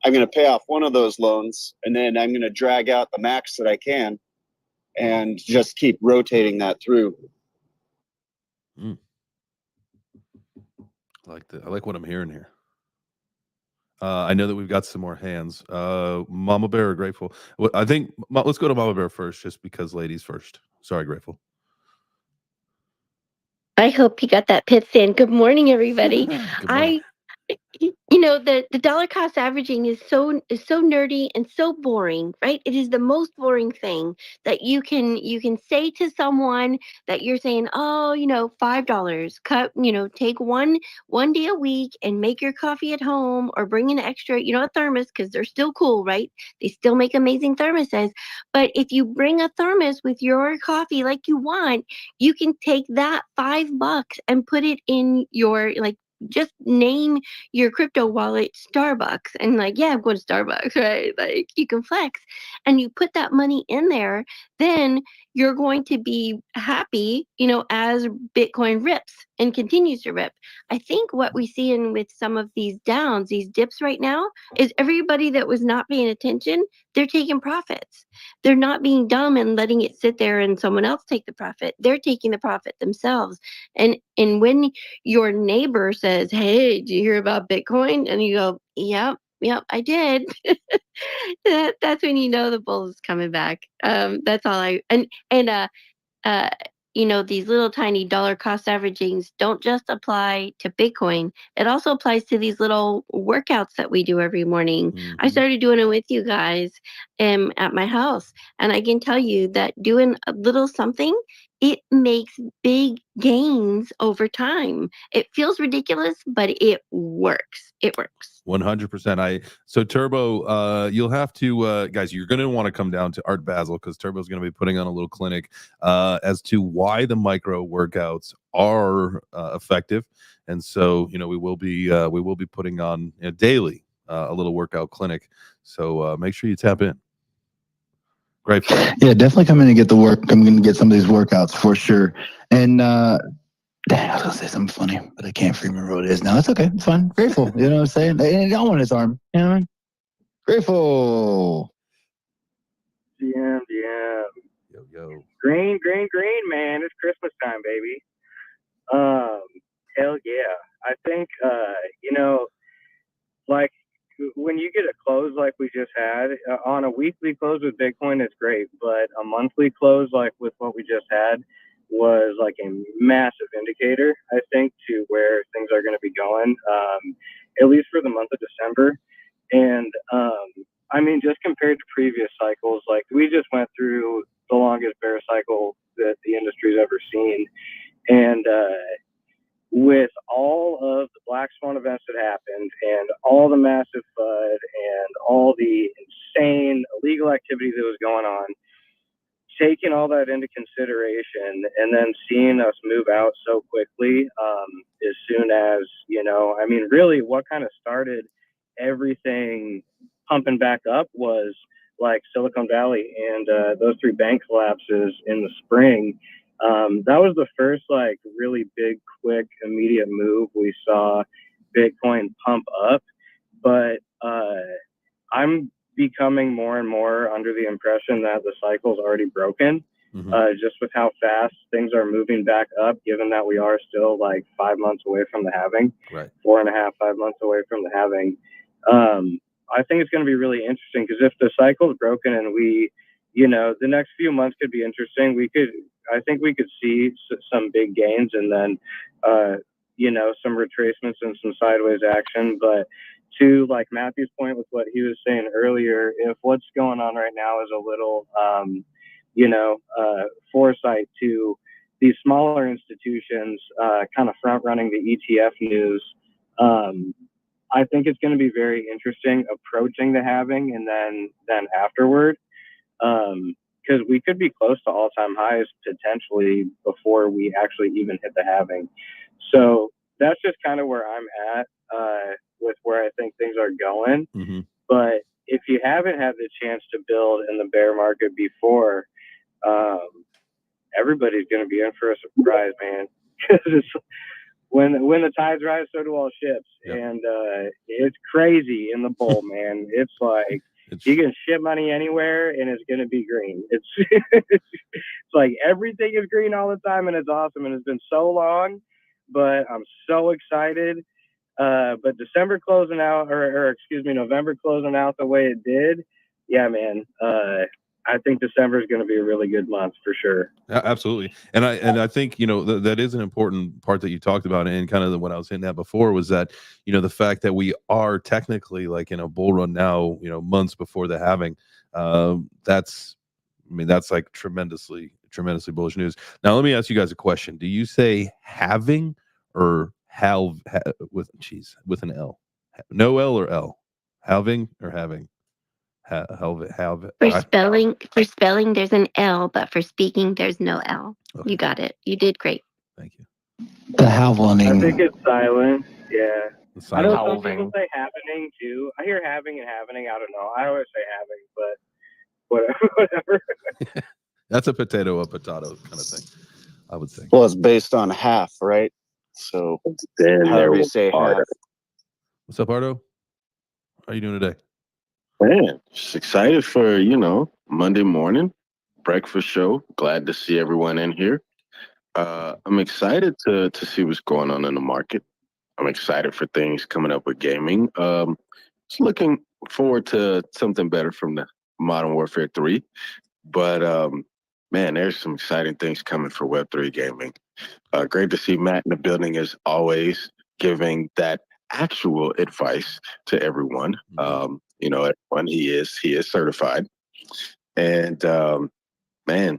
I'm going to pay off one of those loans, and then I'm going to drag out the max that I can and just keep rotating that through. I like what I'm hearing here. I know that we've got some more hands. Mama Bear or Grateful? I think let's go to Mama Bear first, just because ladies first. Sorry, Grateful. I hope you got that pith in. Good morning, everybody. Good morning. The dollar cost averaging is so nerdy and so boring, right? It is the most boring thing that you can say to someone that you're saying, oh, $5, cut, take one day a week and make your coffee at home, or bring an extra, a thermos, because they're still cool, right? They still make amazing thermoses. But if you bring a thermos with your coffee like you want, you can take that $5 and put it in your, just name your crypto wallet Starbucks, and I'm going to Starbucks, right? Like you can flex, and you put that money in there, then you're going to be happy, as Bitcoin rips and continues to rip. I think what we see with some of these dips right now, is everybody that was not paying attention, they're taking profits. They're not being dumb and letting it sit there and someone else take the profit. They're taking the profit themselves. And when your neighbor says, hey, do you hear about Bitcoin? And you go, yep, I did. That's when you know the bull is coming back. That's all these little tiny dollar cost averagings don't just apply to Bitcoin. It also applies to these little workouts that we do every morning. Mm-hmm. I started doing it with you guys at my house. And I can tell you that doing a little something it makes big gains over time. It feels ridiculous, but it works. It works. 100%. So Turbo, you'll have to guys, you're going to want to come down to Art Basel because Turbo's going to be putting on a little clinic as to why the micro workouts are effective. And so, we will be putting on daily a little workout clinic. So make sure you tap in. Great. Yeah, definitely come in and get the work. I'm going to get some of these workouts for sure. And dang, I was going to say something funny, but I can't remember what it is now. It's okay. It's fine. Grateful. You know what I'm saying? And I want his arm. You know what I mean? Grateful. Yeah. Yo. Green, man. It's Christmas time, baby. Hell yeah. I think, like when you get a close like we just had on a weekly close with Bitcoin, it's great, but a monthly close like with what we just had was like a massive indicator, I think, to where things are going to be going, at least for the month of December. And I mean, just compared to previous cycles, like we just went through the longest bear cycle that the industry's ever seen. And with all of the black swan events that happened and all the massive FUD and all the insane illegal activity that was going on, taking all that into consideration and then seeing us move out so quickly, as soon as, I mean, really what kind of started everything pumping back up was like Silicon Valley and those 3 bank collapses in the spring. That was the first like really big, quick, immediate move we saw Bitcoin pump up. But I'm becoming more and more under the impression that the cycle's already broken, just with how fast things are moving back up, given that we are still like 5 months away from the halving, right? 4.5, 5 months away from the halving. I think it's going to be really interesting because if the cycle's broken and we, the next few months could be interesting. I think we could see some big gains and then, some retracements and some sideways action. But to like Matthew's point with what he was saying earlier, if what's going on right now is a little, foresight to these smaller institutions, kind of front running the ETF news, I think it's going to be very interesting approaching the halving and then afterward, because we could be close to all-time highs potentially before we actually even hit the halving. So that's just kind of where I'm at with where I think things are going. But if you haven't had the chance to build in the bear market before, everybody's going to be in for a surprise, man. Because when the tides rise, so do all ships. Yep. And it's crazy in the bull, man. It's like you can ship money anywhere and it's going to be green. It's it's like everything is green all the time and it's awesome. And it's been so long, but I'm so excited. But December closing out, or excuse me, November closing out the way it did. Yeah, man. I think December is going to be a really good month for sure. Absolutely. And I think, that is an important part that you talked about. And kind of what I was saying that before was that, the fact that we are technically like in a bull run now, months before the halving, that's like tremendously bullish news. Now, let me ask you guys a question. Do you say halving or with an L? No L or L? Halving or having? For spelling, there's an L, but for speaking, there's no L. Okay. You got it. You did great. Thank you. The halving. I think it's silent. Yeah. I know some halving. people say happening too. I hear having and happening. I don't know. I always say having, but whatever. That's a potato kind of thing, I would think. Well, it's based on half, right? So however you say half. What's up, Ardo? How are you doing today? Man, just excited for, Monday morning breakfast show. Glad to see everyone in here. I'm excited to see what's going on in the market. I'm excited for things coming up with gaming. Just looking forward to something better from the Modern Warfare 3. But, man, there's some exciting things coming for Web3 gaming. Great to see Matt in the building as always, giving that actual advice to everyone. Everyone, he is certified. And, man,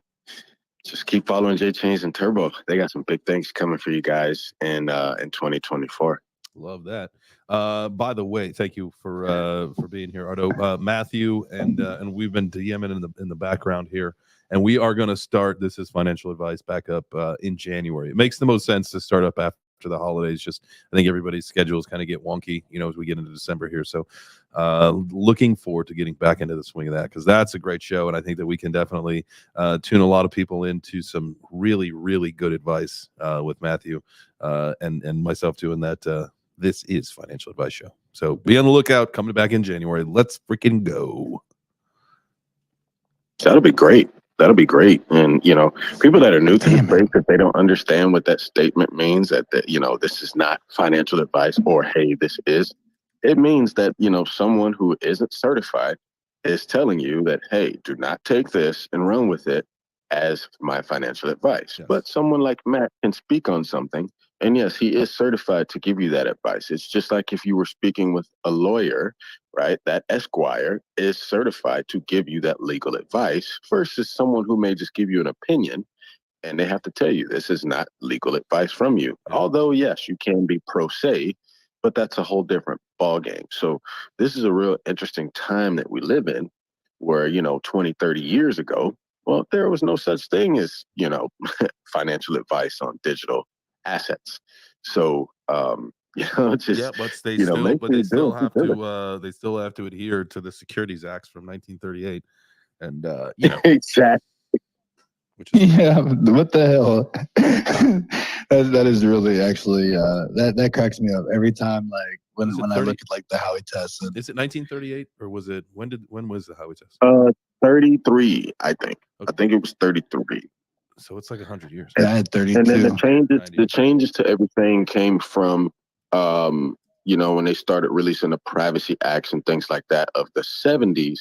just keep following J Chains and Turbo. They got some big things coming for you guys in 2024. Love that. By the way, thank you for being here, Ardo. Matthew and we've been DMing in the background here, and we are going to start. This is financial advice back up in January. It makes the most sense to start up after the holidays. Just I think everybody's schedules kind of get wonky, as we get into December here. So looking forward to getting back into the swing of that, because that's a great show, and I think that we can definitely tune a lot of people into some really, really good advice with Matthew and myself doing that. This is Financial Advice Show. So be on the lookout. Coming back in January. Let's freaking go. That'll be great. That'll be great. And, people that are new to the space, if they don't understand what that statement means, that this is not financial advice, or, hey, this is, it means that, someone who isn't certified is telling you that, hey, do not take this and run with it as my financial advice. Yes. But someone like Matt can speak on something. And yes, he is certified to give you that advice. It's just like if you were speaking with a lawyer, right? That Esquire is certified to give you that legal advice versus someone who may just give you an opinion, and they have to tell you this is not legal advice from you. Yeah. Although, yes, you can be pro se, but that's a whole different ballgame. So this is a real interesting time that we live in where, 20, 30 years ago, well, there was no such thing as, financial advice on digital assets. So just yeah, but they still have to adhere to the Securities Acts from 1938, and exactly. What the hell? that is really actually that cracks me up every time. Like when I look at like the Howey test. Is it 1938 or was it when was the Howey test? 33, I think. Okay. I think it was 33. So it's like 100 years. Yeah, I had 32. And then the changes to everything came from, when they started releasing the privacy acts and things like that of the 70s,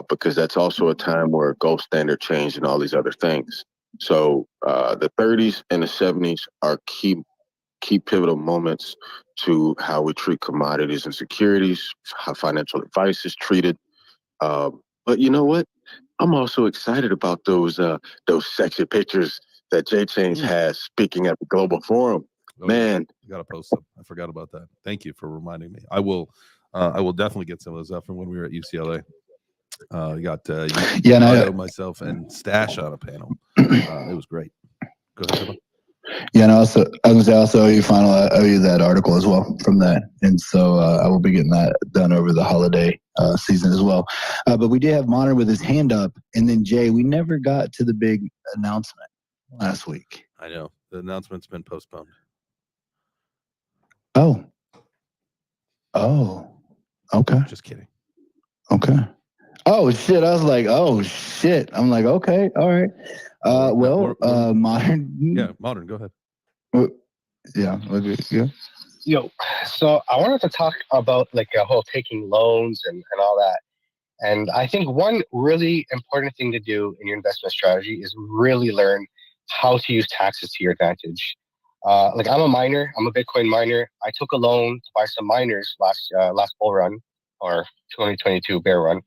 because that's also a time where gold standard changed and all these other things. So the 30s and the 70s are key pivotal moments to how we treat commodities and securities, how financial advice is treated. But you know what? I'm also excited about those sexy pictures that J Chains has speaking at the Global Forum. Oh, man, you gotta post them. I forgot about that. Thank you for reminding me. I will definitely get some of those up from when we were at UCLA. We got myself and Stash on a panel. It was great. Go ahead, Trevor. Yeah, and also I was gonna say I owe you that article as well from that, and so I will be getting that done over the holiday season as well. But we did have Modern with his hand up, and then Jay, we never got to the big announcement last week. I know the announcement's been postponed. Oh, okay. Just kidding. Okay. Oh shit! I was like, oh shit! I'm like, okay, all right. Modern. Yeah, Modern. Go ahead. Yeah. Yo, so I wanted to talk about like a whole taking loans and all that. And I think one really important thing to do in your investment strategy is really learn how to use taxes to your advantage. Like I'm a miner, I'm a Bitcoin miner. I took a loan to buy some miners last bull run or 2022 bear run.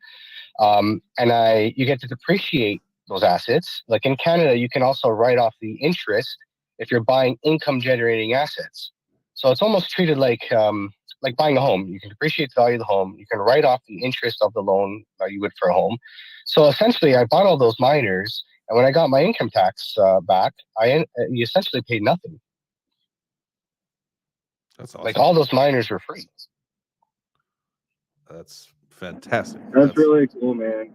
And you get to depreciate those assets. Like in Canada, you can also write off the interest if you're buying income generating assets. So it's almost treated like buying a home. You can depreciate the value of the home. You can write off the interest of the loan that you would for a home. So essentially, I bought all those miners, and when I got my income tax back, you essentially paid nothing. That's awesome. Like all those miners were free. That's fantastic. That's really cool, man.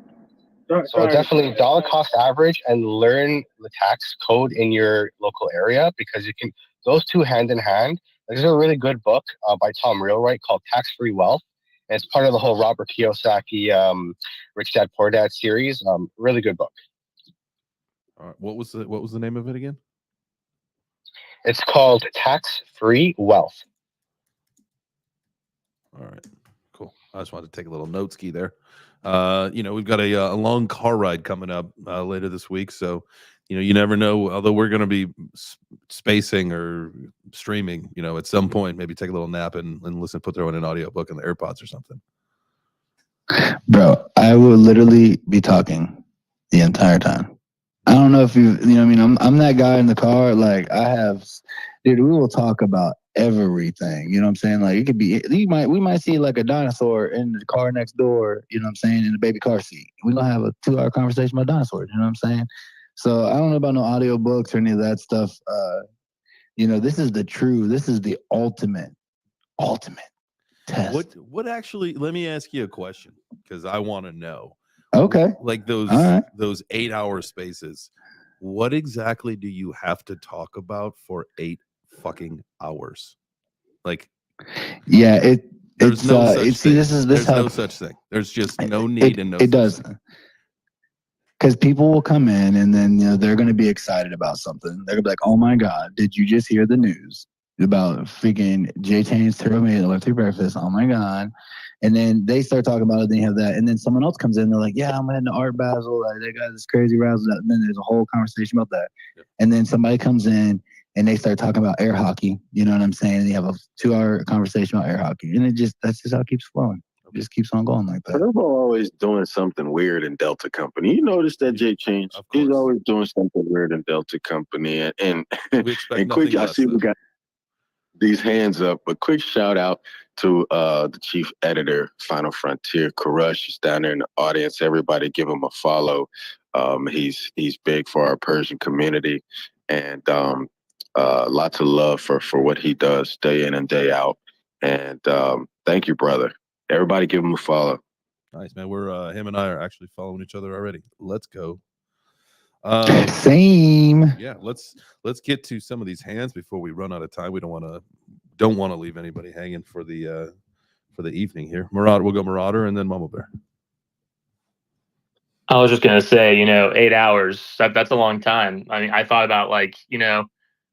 So definitely dollar cost average and learn the tax code in your local area, because you can those two hand in hand. There's a really good book by Tom Reelwright called Tax Free Wealth. And it's part of the whole Robert Kiyosaki Rich Dad Poor Dad series. Really good book. All right. What was the name of it again? It's called Tax Free Wealth. All right. Cool. I just wanted to take a little note ski there. We've got a long car ride coming up later this week, so you never know. Although we're going to be spacing or streaming, at some point, maybe take a little nap and listen, throw in an audiobook in the AirPods or something. Bro, I will literally be talking the entire time. I don't know if you know what I mean? I'm that guy in the car. Like dude, we will talk about everything. You know what I'm saying? Like it could be, we might see like a dinosaur in the car next door, you know what I'm saying, in the baby car seat. We're going to have a 2-hour conversation about dinosaurs, you know what I'm saying? So I don't know about no audio books or any of that stuff. This is the ultimate test. What actually, let me ask you a question because I want to know. Okay. Like those right. those 8-hour spaces, what exactly do you have to talk about for 8 fucking hours? Like, yeah, there's no such thing. There's no such thing. There's just no need and no such does. thing. Because people will come in and then they're going to be excited about something. They're going to be like, "Oh my God, did you just hear the news about freaking Jay Chain's Turbo Made Electric Breakfast? Oh my God!" And then they start talking about it. Then you have that, and then someone else comes in. They're like, "Yeah, I'm heading to Art Basel. Like, they got this crazy razzle." And then there's a whole conversation about that. Yep. And then somebody comes in and they start talking about air hockey. You know what I'm saying? And you have a 2-hour conversation about air hockey, and that's just how it keeps flowing. It just keeps on going like that. Turbo always doing something weird in Delta Company. You notice that Jay Change? He's always doing something weird in Delta Company. And quick, I see we got these hands up, but quick shout out to the chief editor, Final Frontier, Karush, is down there in the audience. Everybody give him a follow. He's big for our Persian community, and lots of love for what he does day in and day out. And thank you, brother. Everybody give him a follow. Nice, man. We're him and I are actually following each other already. Let's go. Same. Yeah, let's get to some of these hands before we run out of time. We don't want to leave anybody hanging for the evening here. Marauder, we'll go Marauder and then Mama Bear. I was just gonna say, 8 hours. That's a long time. I mean, I thought about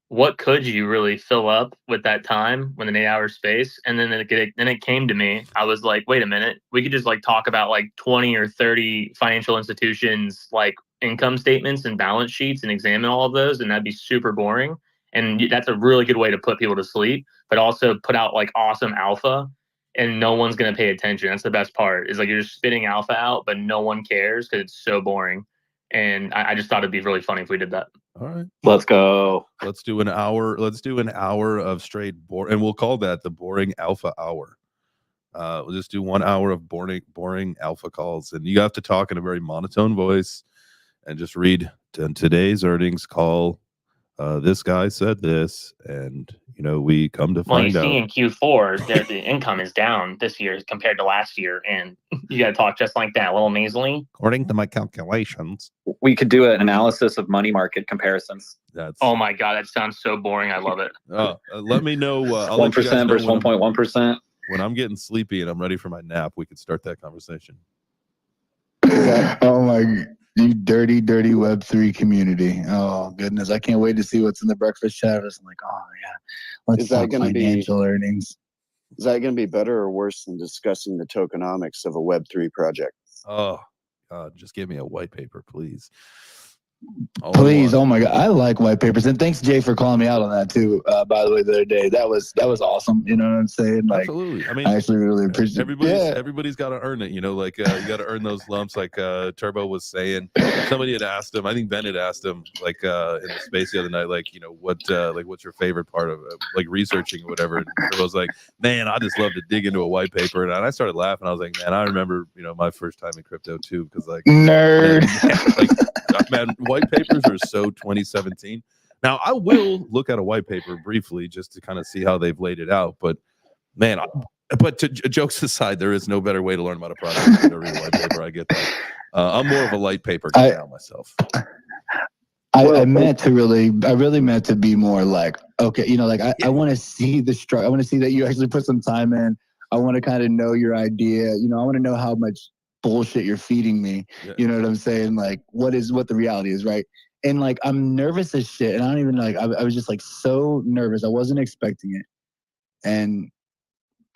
what could you really fill up with that time with an 8-hour space? And then it came to me. I was like, wait a minute, we could just talk about 20 or 30 financial institutions income statements and balance sheets and examine all of those, and that'd be super boring. And that's a really good way to put people to sleep, but also put out awesome alpha, and no one's gonna pay attention. That's the best part. Is you're just spitting alpha out, but no one cares because it's so boring. And I just thought it'd be really funny if we did that. All right, let's go. Let's do an hour. Let's do an hour of straight boring, and we'll call that the boring alpha hour. We'll just do 1 hour of boring alpha calls, and you have to talk in a very monotone voice and just read today's earnings call. This guy said this, and we come to find out. Well, you see in Q4, the income is down this year compared to last year, and you got to talk just like that, a little nasally. According to my calculations, we could do an analysis of money market comparisons. Oh my God, that sounds so boring. I love it. Let me know. 1% versus 1.1%. When I'm getting sleepy and I'm ready for my nap, we could start that conversation. Oh my. You dirty Web3 community. Oh goodness, I can't wait to see what's in the breakfast chat. I'm like, oh yeah, let's talk financial earnings. Is that going to be better or worse than discussing the tokenomics of a Web3 project? Oh God, just give me a white paper, please. Please, oh my God, I like white papers, and thanks Jay for calling me out on that too. By the way, the other day, that was awesome. You know what I'm saying? Absolutely. I mean, I actually really appreciate. Everybody's got to earn it. You got to earn those lumps. Like Turbo was saying, somebody had asked him. I think Ben had asked him, in the space the other night, what's your favorite part of researching or whatever. And Turbo's like, man, I just love to dig into a white paper, and I started laughing. I was like, man, I remember my first time in crypto too, because nerd. Man, white papers are so 2017. Now, I will look at a white paper briefly just to kind of see how they've laid it out. But, man, jokes aside, there is no better way to learn about a product than to read a white paper. I get that. I'm more of a light paper guy now myself. I really meant to be more okay, I want to see the struggle. I want to see that you actually put some time in. I want to kind of know your idea. I want to know how much bullshit you're feeding me. Yeah. You know what I'm saying? What the reality is, right? And I'm nervous as shit, and I don't even I was just so nervous. I wasn't expecting it, and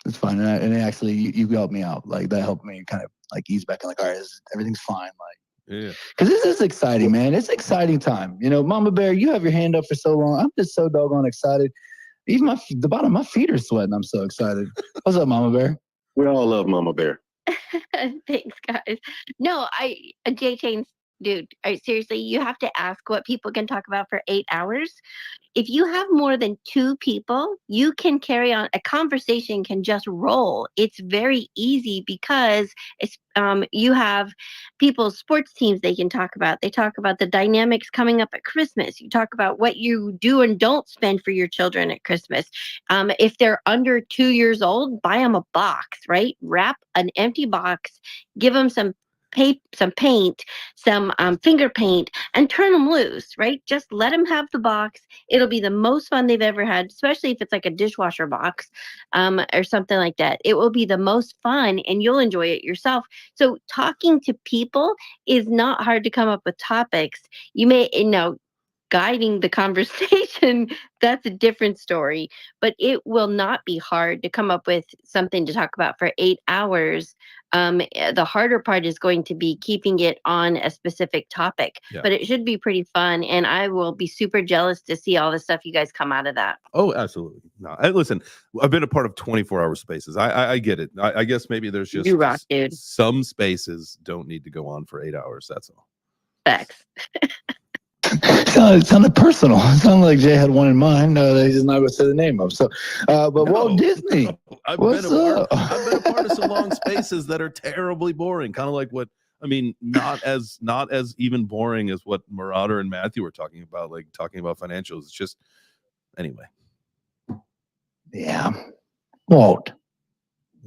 it's fine. And actually, you helped me out. That helped me kind of ease back. And all right, everything's fine. Yeah, because this is exciting, man. It's exciting time. Mama Bear, you have your hand up for so long. I'm just so doggone excited. Even the bottom of my feet are sweating. I'm so excited. What's up, Mama Bear? We all love Mama Bear. Thanks, guys. No, Jay Chain's dude, seriously, you have to ask what people can talk about for 8 hours. If you have more than 2 people, you can carry on a conversation, can just roll. It's very easy because you have people's sports teams they can talk about. They talk about the dynamics coming up at Christmas. You talk about what you do and don't spend for your children at Christmas. If they're under 2 years old, buy them a box, right? Wrap an empty box, give them some paint, some finger paint, and turn them loose, right? Just let them have the box. It'll be the most fun they've ever had, especially if it's like a dishwasher box or something like that. It will be the most fun and you'll enjoy it yourself. So talking to people is not hard to come up with topics. You may, guiding the conversation, that's a different story, but it will not be hard to come up with something to talk about for 8 hours. The harder part is going to be keeping it on a specific topic, but it should be pretty fun. And I will be super jealous to see all the stuff you guys come out of that. Oh, absolutely. No, listen, I've been a part of 24-hour spaces. I get it. I guess maybe there's just you rock, dude. Some spaces don't need to go on for 8 hours. That's all. Facts. It sounded personal. It sounded like Jay had one in mind that he's not going to say the name of. So, but Walt Disney, what's up? I've been a part of some long spaces that are terribly boring. Kind of like not as even boring as what Marauder and Matthew were talking about, like talking about financials. It's just anyway. Yeah, Walt.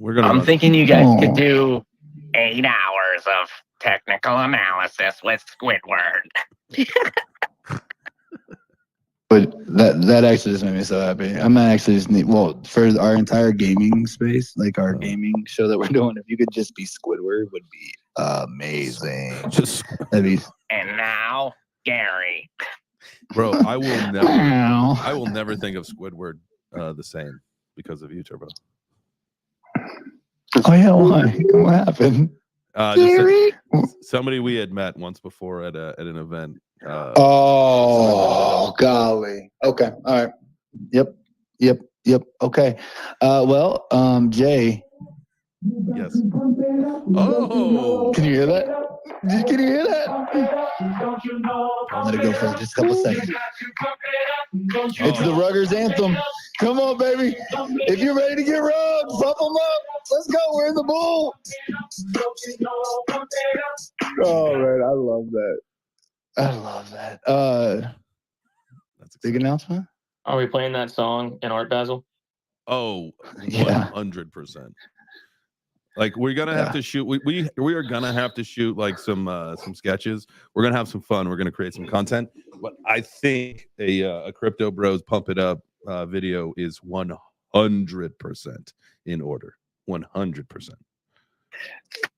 I'm thinking you guys could do 8 hours of technical analysis with Squidward. But that actually just made me so happy. I'm actually just for our entire gaming space, like our gaming show that we're doing. If you could just be Squidward, would be amazing. And now, Gary. Bro, I will never think of Squidward the same because of you, Turbo. Oh yeah, why? What happened? Somebody we had met once before at an event. Oh golly. Okay. All right. Yep. Okay. Jay. Yes. Oh. Can you hear that? Can you hear that? I'll let it go for just a couple seconds. It's the Ruggers anthem. Come on, baby. If you're ready to get rubbed, pump them up. Let's go. We're in the bull. Oh, man. I love that. That's a big announcement. Are we playing that song in Art Basel? Oh, 100%. Like we're gonna have to shoot. We are gonna have to shoot like some sketches. We're gonna have some fun. We're gonna create some content. But I think a Crypto Bros Pump It Up video is 100% in order. 100%.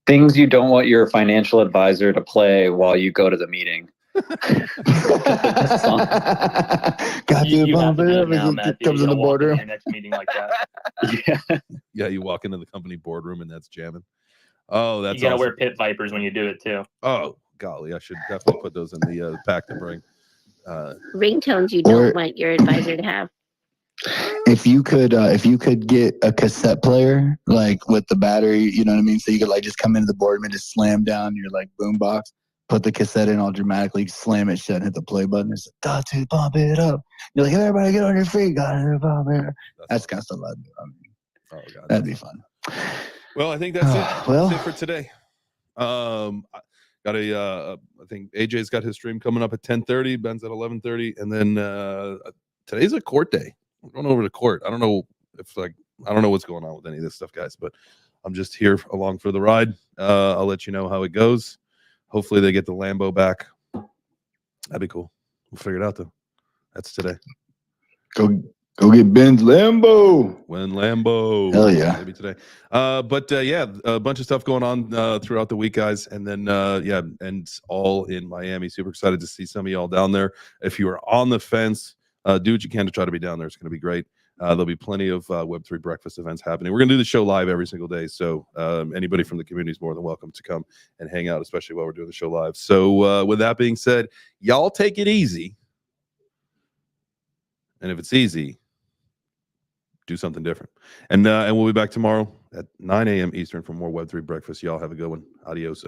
Things you don't want your financial advisor to play while you go to the meeting. Got to bump it up as it comes in the boardroom. Next meeting like that. Yeah, you walk into the company boardroom and that's jamming. Oh, that's you gotta awesome. wear pit vipers when you do it too. Oh, golly, I should definitely put those in the pack to bring. Ringtones you don't want your advisor to have. If you could get a cassette player like with the battery, you know what I mean, so you could like just come into the boardroom and just slam down your like boom box. Put the cassette in all dramatically, slam it shut, and hit the play button. It's like, got to pump it up. You're like, everybody get on your feet. Got to pump it up. That's kind of stuff I'd do. I mean, that'd be fun. Well, I think that's it. That's it for today. I think AJ's got his stream coming up at 10:30. Ben's at 11:30, and then today's a court day. We're going over to court. I don't know what's going on with any of this stuff, guys, but I'm just here along for the ride. I'll let you know how it goes. Hopefully they get the Lambo back. That'd be cool. We'll figure it out though. That's today. Go get Ben's Lambo. When Lambo. Hell yeah. Maybe today. But a bunch of stuff going on throughout the week, guys. And then and all in Miami. Super excited to see some of y'all down there. If you are on the fence, do what you can to try to be down there. It's going to be great. There'll be plenty of Web3 breakfast events happening. We're going to do the show live every single day. So anybody from the community is more than welcome to come and hang out, especially while we're doing the show live. So with that being said, y'all take it easy. And if it's easy, do something different. And we'll be back tomorrow at 9 a.m. Eastern for more Web3 breakfast. Y'all have a good one. Adios.